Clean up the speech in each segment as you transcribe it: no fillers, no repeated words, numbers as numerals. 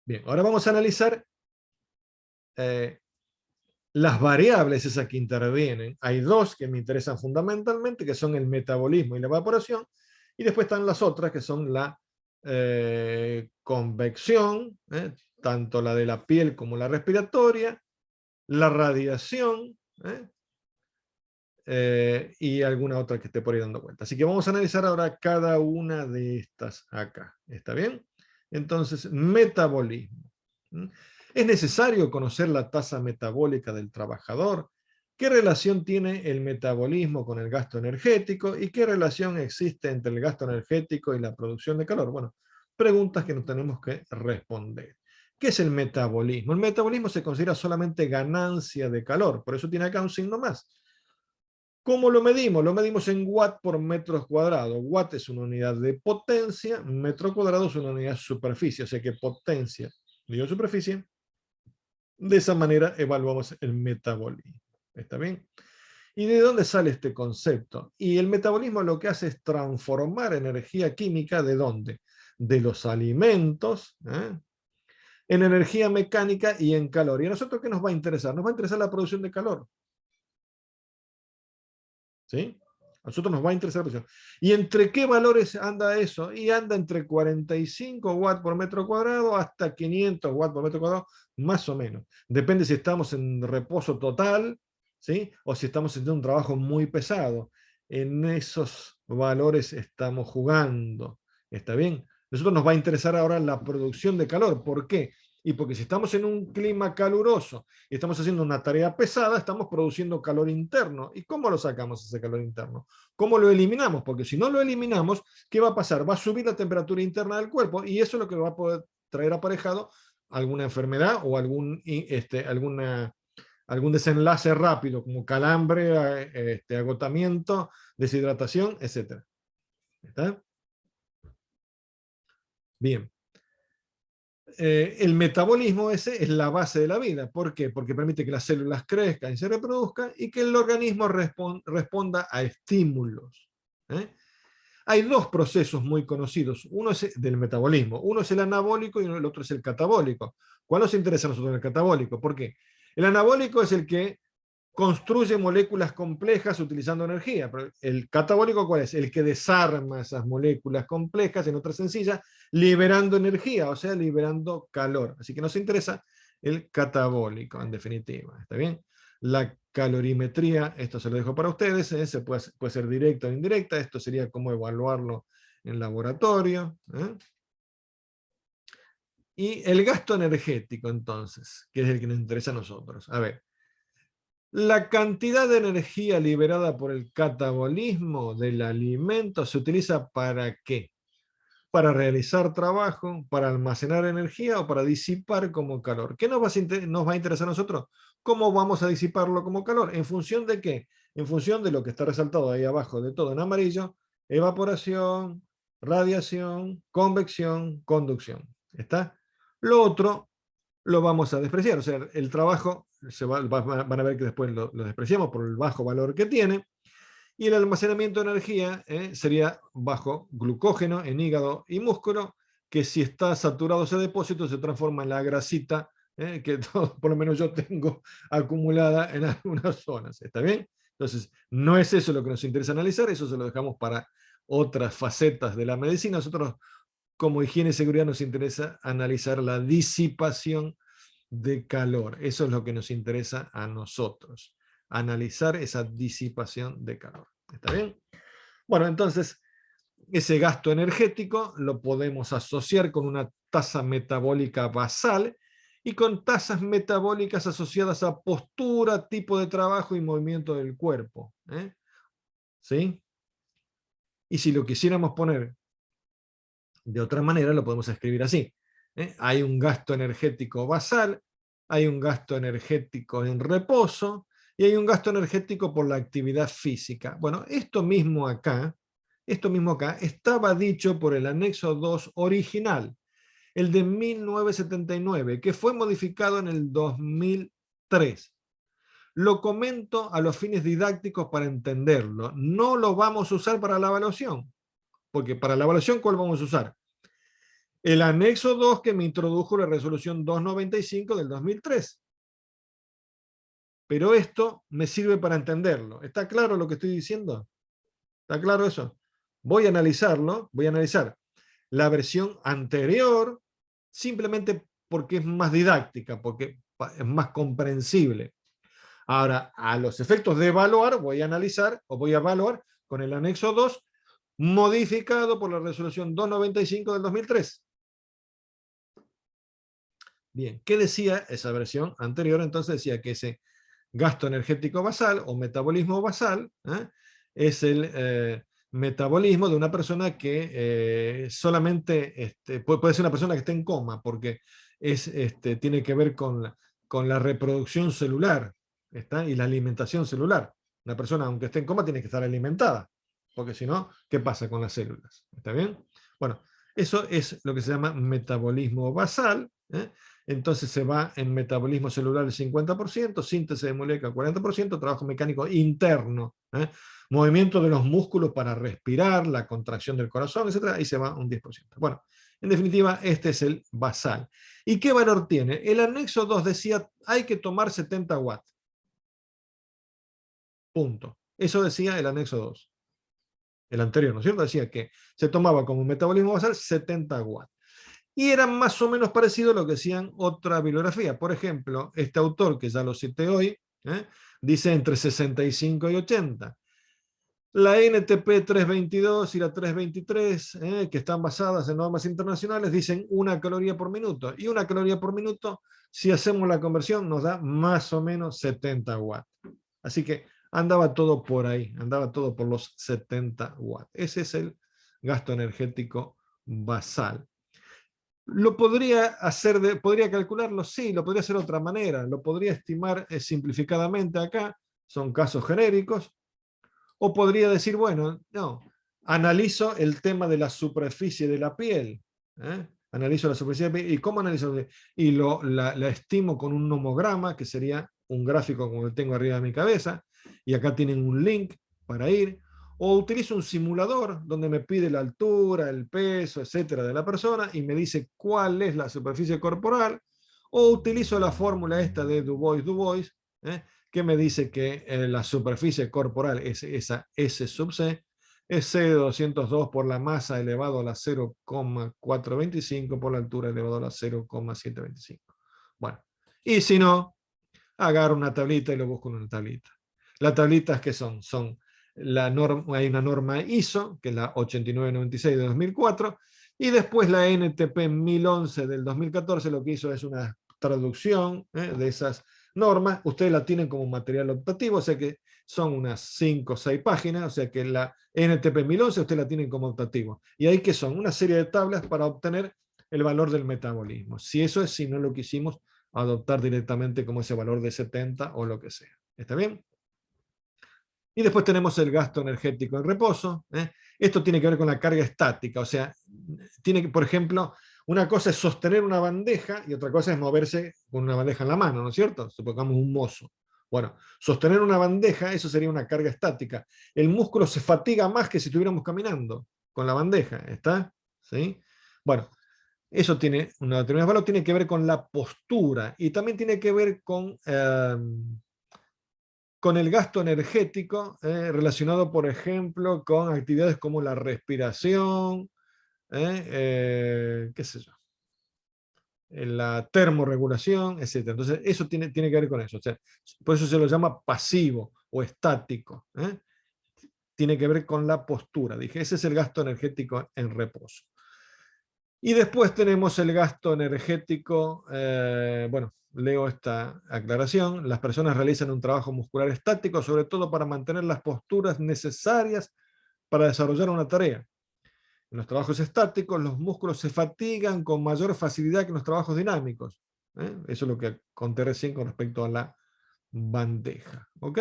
Bien, ahora vamos a analizar las variables esas que intervienen. Hay dos que me interesan fundamentalmente, que son el metabolismo y la evaporación, y después están las otras, que son la convección, tanto la de la piel como la respiratoria, la radiación, y alguna otra que esté por ahí dando cuenta. Así que vamos a analizar ahora cada una de estas acá. ¿Está bien? Entonces, metabolismo. ¿Mm? ¿Es necesario conocer la tasa metabólica del trabajador? ¿Qué relación tiene el metabolismo con el gasto energético? ¿Y qué relación existe entre el gasto energético y la producción de calor? Bueno, preguntas que nos tenemos que responder. ¿Qué es el metabolismo? El metabolismo se considera solamente ganancia de calor, por eso tiene acá un signo más. ¿Cómo lo medimos? Lo medimos en watt por metros cuadrados. Watt es una unidad de potencia, metro cuadrado es una unidad de superficie, o sea que potencia dividido superficie. De esa manera evaluamos el metabolismo. ¿Está bien? ¿Y de dónde sale este concepto? Y el metabolismo lo que hace es transformar energía química, ¿de dónde? De los alimentos, en energía mecánica y en calor. ¿Y a nosotros qué nos va a interesar? Nos va a interesar la producción de calor. ¿Sí? A nosotros nos va a interesar la presión. ¿Y entre qué valores anda eso? Y anda entre 45 watts por metro cuadrado hasta 500 watts por metro cuadrado, más o menos. Depende si estamos en reposo total, ¿sí? O si estamos haciendo un trabajo muy pesado. En esos valores estamos jugando. ¿Está bien? Nosotros nos va a interesar ahora la producción de calor. ¿Por qué? Y porque si estamos en un clima caluroso y estamos haciendo una tarea pesada, estamos produciendo calor interno. ¿Y cómo lo sacamos ese calor interno? ¿Cómo lo eliminamos? Porque si no lo eliminamos, ¿qué va a pasar? Va a subir la temperatura interna del cuerpo y eso es lo que va a poder traer aparejado alguna enfermedad o algún desenlace rápido, como calambre, agotamiento, deshidratación, etc. ¿Está? Bien. El metabolismo ese es la base de la vida. ¿Por qué? Porque permite que las células crezcan y se reproduzcan y que el organismo responda a estímulos. ¿eh? Hay dos procesos muy conocidos. Uno es del metabolismo. Uno es el anabólico y el otro es el catabólico. ¿Cuál nos interesa a nosotros en el catabólico? ¿Por qué? El anabólico es el que construye moléculas complejas utilizando energía. Pero ¿el catabólico cuál es? El que desarma esas moléculas complejas en otras sencillas, liberando energía, o sea, liberando calor. Así que nos interesa el catabólico, en definitiva. ¿Está bien? La calorimetría, esto se lo dejo para ustedes, se puede ser directa o indirecta, esto sería cómo evaluarlo en laboratorio. Y el gasto energético, entonces, que es el que nos interesa a nosotros. A ver, la cantidad de energía liberada por el catabolismo del alimento se utiliza ¿para qué? Para realizar trabajo, para almacenar energía o para disipar como calor. ¿Qué nos va a interesar a nosotros? ¿Cómo vamos a disiparlo como calor? ¿En función de qué? En función de lo que está resaltado ahí abajo de todo en amarillo: evaporación, radiación, convección, conducción. ¿Está? Lo otro lo vamos a despreciar. O sea, el trabajo, van a ver que después lo despreciamos por el bajo valor que tiene. Y el almacenamiento de energía sería bajo glucógeno en hígado y músculo, que si está saturado ese depósito se transforma en la grasita que por lo menos yo tengo acumulada en algunas zonas. ¿Está bien? Entonces, no es eso lo que nos interesa analizar, eso se lo dejamos para otras facetas de la medicina. Nosotros, como higiene y seguridad, nos interesa analizar la disipación de calor. Eso es lo que nos interesa a nosotros, analizar esa disipación de calor. ¿Está bien? Bueno, entonces, ese gasto energético lo podemos asociar con una tasa metabólica basal y con tasas metabólicas asociadas a postura, tipo de trabajo y movimiento del cuerpo. ¿Sí? Y si lo quisiéramos poner de otra manera, lo podemos escribir así. Hay un gasto energético basal, hay un gasto energético en reposo y hay un gasto energético por la actividad física. Bueno, esto mismo acá estaba dicho por el anexo 2 original, el de 1979, que fue modificado en el 2003. Lo comento a los fines didácticos para entenderlo. No lo vamos a usar para la evaluación, porque para la evaluación, ¿cuál vamos a usar? El anexo 2 que me introdujo la resolución 295 del 2003. Pero esto me sirve para entenderlo. ¿Está claro lo que estoy diciendo? ¿Está claro eso? Voy a analizarlo, voy a analizar la versión anterior, simplemente porque es más didáctica, porque es más comprensible. Ahora, a los efectos de evaluar, voy a analizar o voy a evaluar con el anexo 2, modificado por la resolución 295 del 2003. Bien, ¿qué decía esa versión anterior? Entonces decía que ese gasto energético basal o metabolismo basal es el metabolismo de una persona que solamente puede ser una persona que esté en coma, porque tiene que ver con la reproducción celular, ¿está? Y la alimentación celular. Una persona, aunque esté en coma, tiene que estar alimentada, porque si no, ¿qué pasa con las células? ¿Está bien? Bueno, eso es lo que se llama metabolismo basal. Entonces se va en metabolismo celular el 50%, síntesis de molécula 40%, trabajo mecánico interno, movimiento de los músculos para respirar, la contracción del corazón, etc. Ahí se va un 10%. Bueno, en definitiva, este es el basal. ¿Y qué valor tiene? El anexo 2 decía, hay que tomar 70 watts. Punto. Eso decía el anexo 2. El anterior, ¿no es cierto? Decía que se tomaba como metabolismo basal 70 watts. Y era más o menos parecido a lo que decían otra bibliografía. Por ejemplo, este autor, que ya lo cité hoy, dice entre 65 y 80. La NTP 322 y la 323, que están basadas en normas internacionales, dicen 1 caloría por minuto. Y 1 caloría por minuto, si hacemos la conversión, nos da más o menos 70 watts. Así que andaba todo por ahí, andaba todo por los 70 watts. Ese es el gasto energético basal. ¿Lo podría hacer, podría calcularlo? Sí, lo podría hacer de otra manera. Lo podría estimar simplificadamente acá. Son casos genéricos. O podría decir, bueno, no, analizo el tema de la superficie de la piel. Analizo la superficie de la piel. ¿Y cómo analizo? Y la estimo con un nomograma, que sería un gráfico como el tengo arriba de mi cabeza. Y acá tienen un link para ir. O utilizo un simulador donde me pide la altura, el peso, etcétera, de la persona y me dice cuál es la superficie corporal. O utilizo la fórmula esta de Du Bois, que me dice que la superficie corporal es esa S sub C, es C de 202 por la masa elevado a la 0,425 por la altura elevado a la 0,725. Bueno, y si no, agarro una tablita y lo busco en una tablita. Las tablitas que son la norma, hay una norma ISO, que es la 8996 de 2004, y después la NTP 1011 del 2014, lo que hizo es una traducción de esas normas. Ustedes la tienen como material optativo, o sea que son unas 5 o 6 páginas, o sea que la NTP 1011 ustedes la tienen como optativo. Y ahí que son una serie de tablas para obtener el valor del metabolismo. Si eso es, si no lo quisimos adoptar directamente como ese valor de 70 o lo que sea. ¿Está bien? Y después tenemos el gasto energético en reposo. Esto tiene que ver con la carga estática, o sea, tiene que, por ejemplo, una cosa es sostener una bandeja y otra cosa es moverse con una bandeja en la mano, ¿no es cierto? Supongamos un mozo. Bueno, sostener una bandeja, eso sería una carga estática. El músculo se fatiga más que si estuviéramos caminando con la bandeja, ¿está? ¿Sí? Bueno, eso tiene un determinado valor, tiene que ver con la postura y también tiene que ver con el gasto energético relacionado, por ejemplo, con actividades como la respiración, qué sé yo, la termorregulación, etc. Entonces, eso tiene que ver con eso. O sea, por eso se lo llama pasivo o estático. Tiene que ver con la postura. Dije, ese es el gasto energético en reposo. Y después tenemos el gasto energético, bueno, leo esta aclaración, las personas realizan un trabajo muscular estático, sobre todo para mantener las posturas necesarias para desarrollar una tarea. En los trabajos estáticos, los músculos se fatigan con mayor facilidad que en los trabajos dinámicos. Eso es lo que conté recién con respecto a la bandeja. ¿Ok?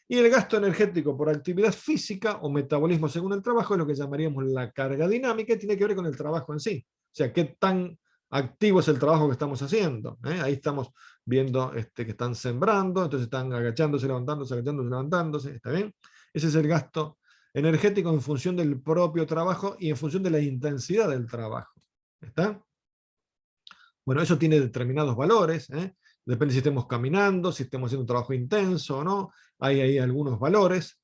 Y el gasto energético por actividad física o metabolismo según el trabajo es lo que llamaríamos la carga dinámica y tiene que ver con el trabajo en sí. O sea, qué tan activo es el trabajo que estamos haciendo. Ahí estamos viendo que están sembrando, entonces están agachándose, levantándose, ¿está bien? Ese es el gasto energético en función del propio trabajo y en función de la intensidad del trabajo. ¿Está? Bueno, eso tiene determinados valores, ¿eh? Depende si estemos caminando, si estemos haciendo un trabajo intenso o no. Hay ahí algunos valores.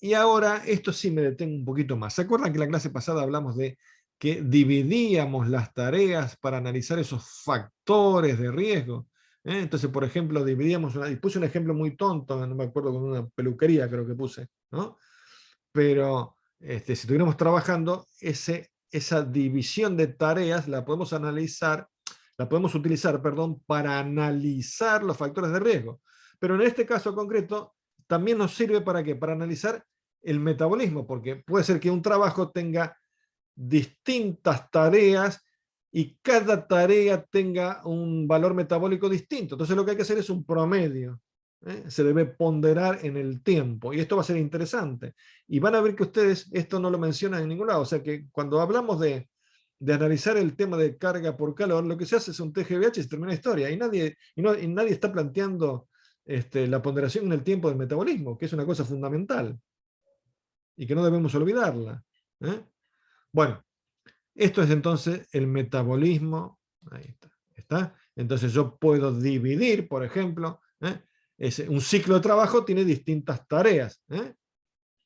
Y ahora, esto sí me detengo un poquito más. ¿Se acuerdan que en la clase pasada hablamos de que dividíamos las tareas para analizar esos factores de riesgo? Entonces, por ejemplo, dividíamos y puse un ejemplo muy tonto, no me acuerdo, con una peluquería creo que puse, ¿no? Pero si estuviéramos trabajando, esa división de tareas la podemos analizar, la podemos utilizar, perdón, para analizar los factores de riesgo. Pero en este caso concreto, también nos sirve para qué? Para analizar el metabolismo, porque puede ser que un trabajo tenga distintas tareas y cada tarea tenga un valor metabólico distinto. Entonces lo que hay que hacer es un promedio. Se debe ponderar en el tiempo y esto va a ser interesante. Y van a ver que ustedes esto no lo mencionan en ningún lado. O sea que cuando hablamos de analizar el tema de carga por calor, lo que se hace es un TGVH y se termina la historia. Y nadie está planteando la ponderación en el tiempo del metabolismo, que es una cosa fundamental y que no debemos olvidarla. Bueno, esto es entonces el metabolismo. Ahí está. ¿Está? Entonces yo puedo dividir, por ejemplo, un ciclo de trabajo tiene distintas tareas.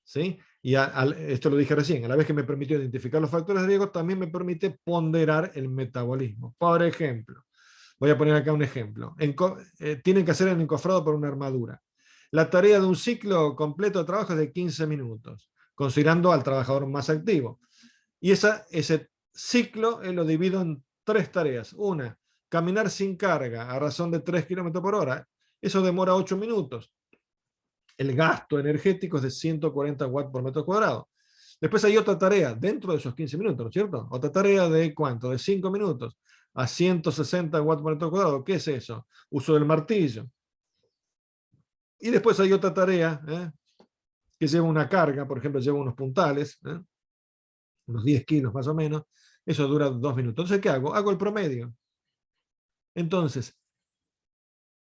¿Sí? Y esto lo dije recién, a la vez que me permitió identificar los factores de riesgo, también me permite ponderar el metabolismo. Por ejemplo, voy a poner acá un ejemplo. Tienen que hacer el encofrado por una armadura. La tarea de un ciclo completo de trabajo es de 15 minutos, considerando al trabajador más activo. Y ese ciclo lo divido en 3 tareas. Una, caminar sin carga a razón de 3 km por hora. Eso demora 8 minutos. El gasto energético es de 140 watts por metro cuadrado. Después hay otra tarea dentro de esos 15 minutos, ¿no es cierto? Otra tarea de ¿cuánto? De 5 minutos a 160 watts por metro cuadrado. ¿Qué es eso? Uso del martillo. Y después hay otra tarea que lleva una carga, por ejemplo, lleva unos puntales, unos 10 kilos más o menos. Eso dura 2 minutos. Entonces, ¿qué hago? Hago el promedio. Entonces,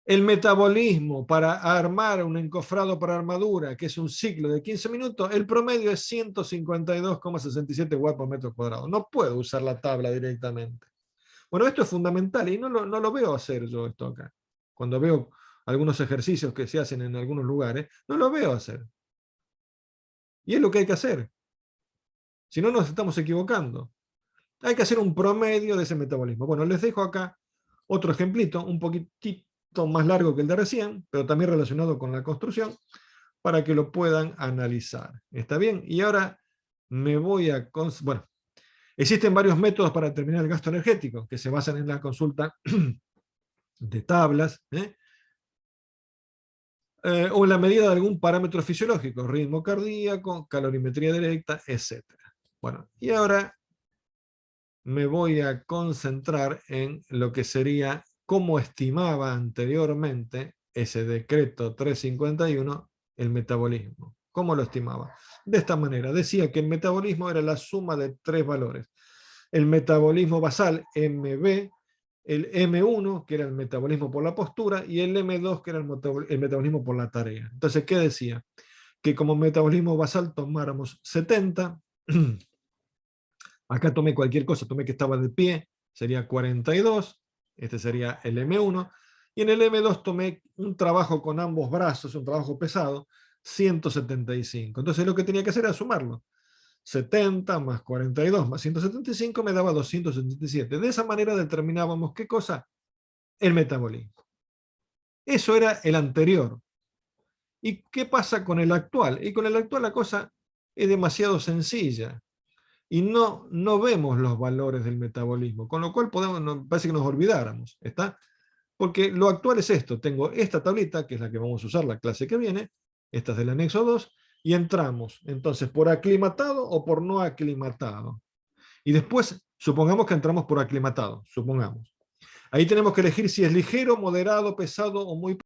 el metabolismo para armar un encofrado para armadura, que es un ciclo de 15 minutos, el promedio es 152,67 watts por metro cuadrado. No puedo usar la tabla directamente. Bueno, esto es fundamental y no lo veo hacer yo esto acá. Cuando veo algunos ejercicios que se hacen en algunos lugares, no lo veo hacer. Y es lo que hay que hacer. Si no, nos estamos equivocando. Hay que hacer un promedio de ese metabolismo. Bueno, les dejo acá otro ejemplito, un poquitito más largo que el de recién, pero también relacionado con la construcción, para que lo puedan analizar. ¿Está bien? Y ahora me voy a... Bueno, existen varios métodos para determinar el gasto energético, que se basan en la consulta de tablas, o en la medida de algún parámetro fisiológico, ritmo cardíaco, calorimetría directa, etc. Bueno, y ahora me voy a concentrar en lo que sería cómo estimaba anteriormente ese decreto 351 el metabolismo. ¿Cómo lo estimaba? De esta manera, decía que el metabolismo era la suma de 3 valores. El metabolismo basal, MB, el M1, que era el metabolismo por la postura, y el M2, que era el metabolismo por la tarea. Entonces, ¿qué decía? Que como metabolismo basal tomáramos 70, acá tomé cualquier cosa, tomé que estaba de pie, sería 42, este sería el M1, y en el M2 tomé un trabajo con ambos brazos, un trabajo pesado, 175. Entonces lo que tenía que hacer era sumarlo. 70 más 42 más 175 me daba 277. De esa manera determinábamos qué cosa, el metabolismo. Eso era el anterior. ¿Y qué pasa con el actual? Y con el actual la cosa es demasiado sencilla. Y no vemos los valores del metabolismo, con lo cual parece que nos olvidáramos, ¿está? Porque lo actual es esto, tengo esta tablita, que es la que vamos a usar la clase que viene, esta es del anexo 2, y entramos, entonces, por aclimatado o por no aclimatado. Y después, supongamos que entramos por aclimatado, supongamos. Ahí tenemos que elegir si es ligero, moderado, pesado o muy